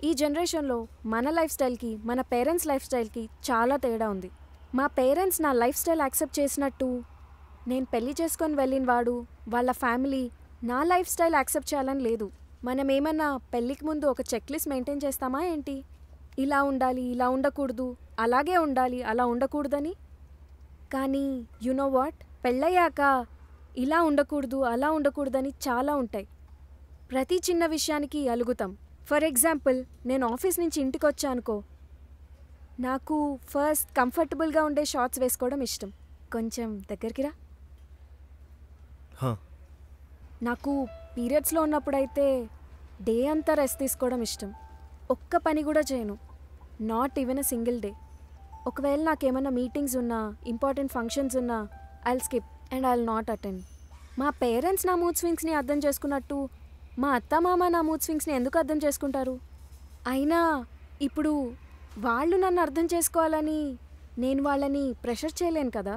ఈ జనరేషన్లో మన లైఫ్ స్టైల్కి మన పేరెంట్స్ లైఫ్ స్టైల్కి చాలా తేడా ఉంది. మా పేరెంట్స్ నా లైఫ్ స్టైల్ యాక్సెప్ట్ చేసినట్టు నేను పెళ్లి చేసుకొని వెళ్ళిన వాడు వాళ్ళ ఫ్యామిలీ నా లైఫ్ స్టైల్ యాక్సెప్ట్ చేయాలని లేదు. మనం ఏమన్నా పెళ్ళికి ముందు ఒక చెక్ లిస్ట్ మెయింటైన్ చేస్తామా ఏంటి? ఇలా ఉండాలి, ఇలా ఉండకూడదు, అలాగే ఉండాలి, అలా ఉండకూడదని. కానీ యు నో వాట్, పెళ్ళయ్యాక ఇలా ఉండకూడదు, అలా ఉండకూడదని చాలా ఉంటాయి. ప్రతి చిన్న విషయానికి అలుగుతాం. ఫర్ ఎగ్జాంపుల్, నేను ఆఫీస్ నుంచి ఇంటికి వచ్చా అనుకో, నాకు ఫస్ట్ కంఫర్టబుల్గా ఉండే షార్ట్స్ వేసుకోవడం ఇష్టం. కొంచెం దగ్గరికి రా. నాకు పీరియడ్స్లో ఉన్నప్పుడైతే డే అంతా రెస్ట్ తీసుకోవడం ఇష్టం. ఒక్క పని కూడా చేయను, not even a single day. ఒకవేళ నాకేమైనా మీటింగ్స్ ఉన్నా, ఇంపార్టెంట్ ఫంక్షన్స్ ఉన్నా, I'll skip and I'll not attend. మా పేరెంట్స్ నా మూడ్ స్వింగ్స్ని అర్థం చేసుకున్నట్టు మా అత్తమామ నా మూడ్ స్వింగ్స్ని ఎందుకు అర్థం చేసుకుంటారు? అయినా ఇప్పుడు వాళ్ళు నన్ను అర్థం చేసుకోవాలని నేను వాళ్ళని ప్రెషర్ చేయలేను కదా.